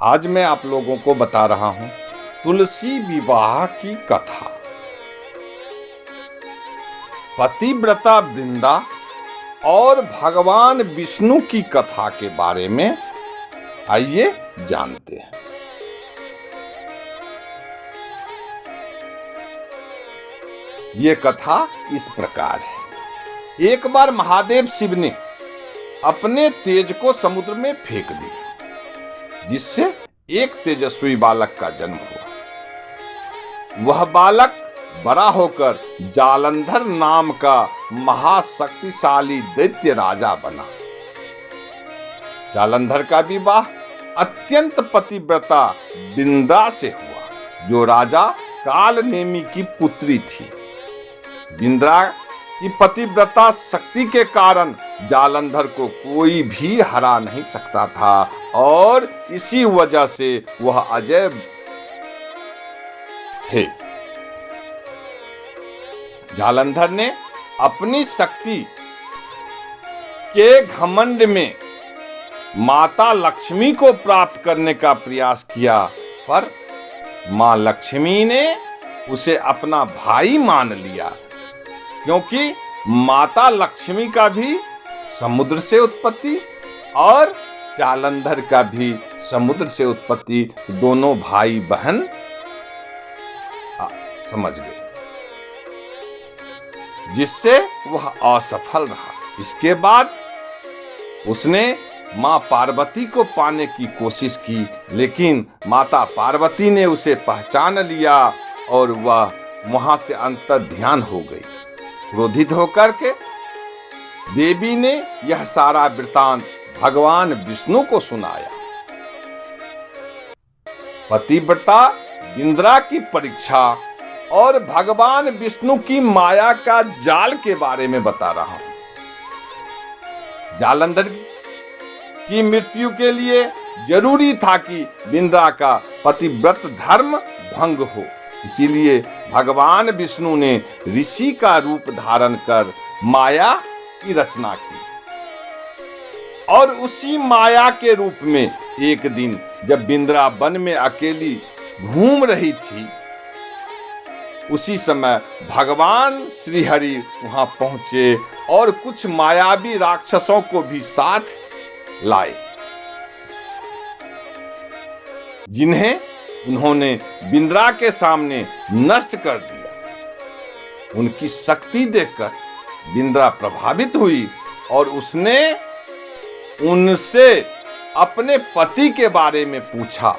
आज मैं आप लोगों को बता रहा हूं तुलसी विवाह की कथा। पतिव्रता वृंदा और भगवान विष्णु की कथा के बारे में आइए जानते हैं। ये कथा इस प्रकार है। एक बार महादेव शिव ने अपने तेज को समुद्र में फेंक दिया, जिससे एक तेजस्वी बालक का जन्म हुआ। वह बालक बड़ा होकर जालंधर नाम का महाशक्तिशाली दैत्य राजा बना। जालंधर का विवाह अत्यंत पतिव्रता वृंदा से हुआ, जो राजा कालनेमी की पुत्री थी। वृंदा की पतिव्रता शक्ति के कारण जालंधर को कोई भी हरा नहीं सकता था और इसी वजह से वह अजय थे। जालंधर ने अपनी शक्ति के घमंड में माता लक्ष्मी को प्राप्त करने का प्रयास किया, पर मां लक्ष्मी ने उसे अपना भाई मान लिया, क्योंकि माता लक्ष्मी का भी समुद्र से उत्पत्ति और जालंधर का भी समुद्र से उत्पत्ति, दोनों भाई बहन समझ गए, जिससे वह असफल रहा। इसके बाद उसने मां पार्वती को पाने की कोशिश की, लेकिन माता पार्वती ने उसे पहचान लिया और वह वहां से अंतर्ध्यान हो गई। क्रोधित होकर के देवी ने यह सारा वृतांत भगवान विष्णु को सुनाया। पतिव्रता इंद्रा की परीक्षा और भगवान विष्णु की माया का जाल के बारे में बता रहा हूं। जालंधर की मृत्यु के लिए जरूरी था कि इंद्रा का पतिव्रत धर्म भंग हो, इसीलिए भगवान विष्णु ने ऋषि का रूप धारण कर माया की रचना की। और उसी माया के रूप में एक दिन जब इंद्रा वन में अकेली घूम रही थी, उसी समय भगवान श्री हरि वहां पहुंचे और कुछ मायावी राक्षसों को भी साथ लाए, जिन्हें उन्होंने इंद्रा के सामने नष्ट कर दिया। उनकी शक्ति देखकर इंद्रा प्रभावित हुई और उसने उनसे अपने पति के बारे में पूछा।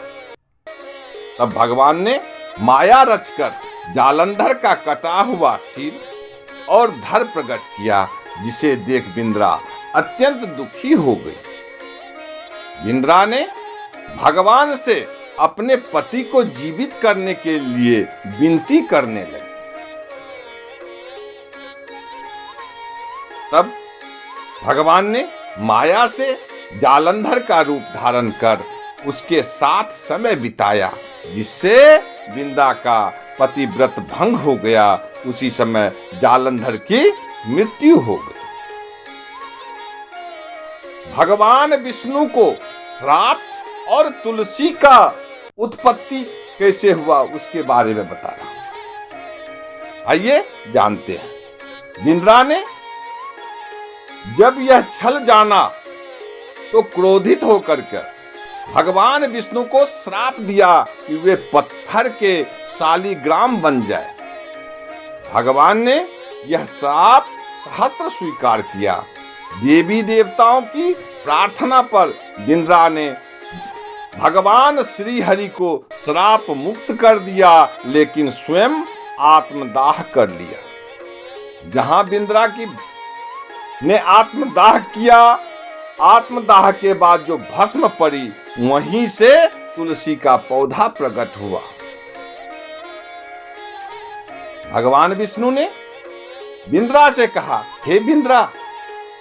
तब भगवान ने माया रचकर जालंधर का कटा हुआ सिर और धड़ प्रकट किया, जिसे देख इंद्रा अत्यंत दुखी हो गई। इंद्रा ने भगवान से अपने पति को जीवित करने के लिए विनती करने लगी। तब भगवान ने माया से जालंधर का रूप धारण कर उसके साथ समय बिताया, जिससे इंद्रा का पतिव्रत भंग हो गया। उसी समय जालंधर की मृत्यु हो गई। भगवान विष्णु को श्राप और तुलसी का उत्पत्ति कैसे हुआ उसके बारे में बता रहा हूं। आइए जानते हैं। इंद्रा ने जब यह छल जाना तो क्रोधित होकर के भगवान विष्णु को श्राप दिया कि वे पत्थर के शालिग्राम बन जाए। भगवान ने यह श्राप सहस्त्र स्वीकार किया। देवी देवताओं की प्रार्थना पर इंद्रा ने भगवान श्री हरि को श्राप मुक्त कर दिया, लेकिन स्वयं आत्मदाह कर लिया। जहां इंद्रा की ने आत्मदाह किया, आत्मदाह के बाद जो भस्म पड़ी, वहीं से तुलसी का पौधा प्रकट हुआ। भगवान विष्णु ने इंद्रा से कहा, हे इंद्रा,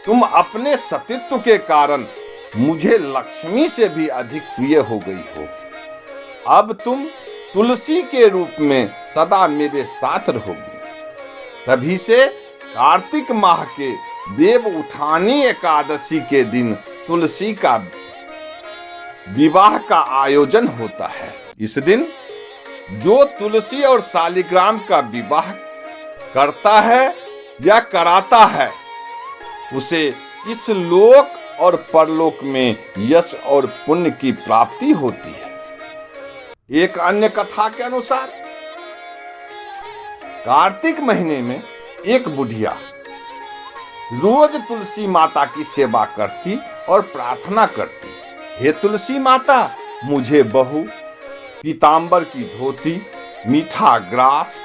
तुम अपने सतीत्व के कारण मुझे लक्ष्मी से भी अधिक प्रिय हो गई हो। अब तुम तुलसी के रूप में सदा मेरे साथ रहोगी। तभी से कार्तिक माह के देव उठानी एकादशी के दिन तुलसी का विवाह का आयोजन होता है। इस दिन जो तुलसी और शालिग्राम का विवाह करता है या कराता है उसे इस लोक और परलोक में यश और पुण्य की प्राप्ति होती है। एक अन्य कथा के अनुसार कार्तिक महीने में एक बुढ़िया रोज तुलसी माता की सेवा करती और प्रार्थना करती, हे तुलसी माता, मुझे बहू, पीतांबर की धोती, मीठा ग्रास,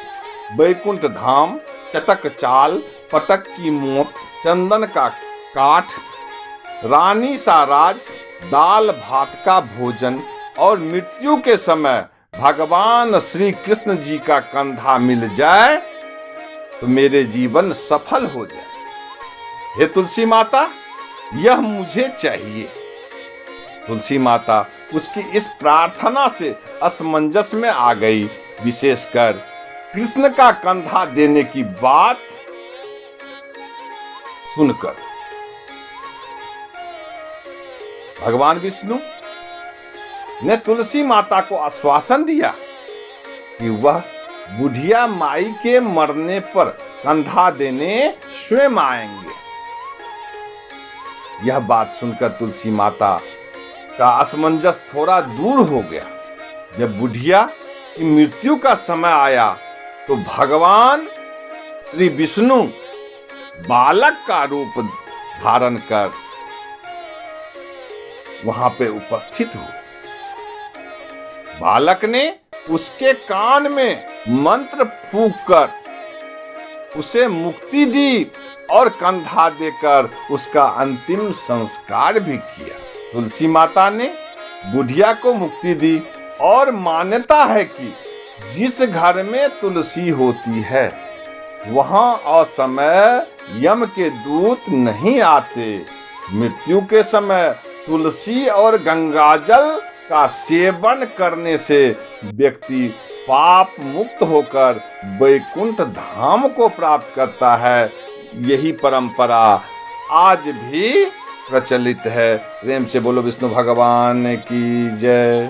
बैकुंठ धाम, चटक चाल, पटक की मोत, चंदन का काठ, रानी सा राज, दाल भात का भोजन और मृत्यु के समय भगवान श्री कृष्ण जी का कंधा मिल जाए तो मेरे जीवन सफल हो जाए। हे तुलसी माता, यह मुझे चाहिए। तुलसी माता उसकी इस प्रार्थना से असमंजस में आ गई, विशेषकर कृष्ण का कंधा देने की बात सुनकर। भगवान विष्णु ने तुलसी माता को आश्वासन दिया कि वह बुढ़िया माई के मरने पर कंधा देने स्वयं आएंगे। यह बात सुनकर तुलसी माता का असमंजस थोड़ा दूर हो गया। जब बुढ़िया की मृत्यु का समय आया तो भगवान श्री विष्णु बालक का रूप धारण कर वहां पे उपस्थित हुए। बालक ने उसके कान में मंत्र फूंक कर उसे मुक्ति दी और कंधा देकर उसका अंतिम संस्कार भी किया। तुलसी माता ने बुढ़िया को मुक्ति दी और मान्यता है कि जिस घर में तुलसी होती है वहां असमय यम के दूत नहीं आते। मृत्यु के समय तुलसी और गंगाजल का सेवन करने से व्यक्ति पाप मुक्त होकर वैकुंठ धाम को प्राप्त करता है। यही परंपरा आज भी प्रचलित है। प्रेम से बोलो विष्णु भगवान की जय।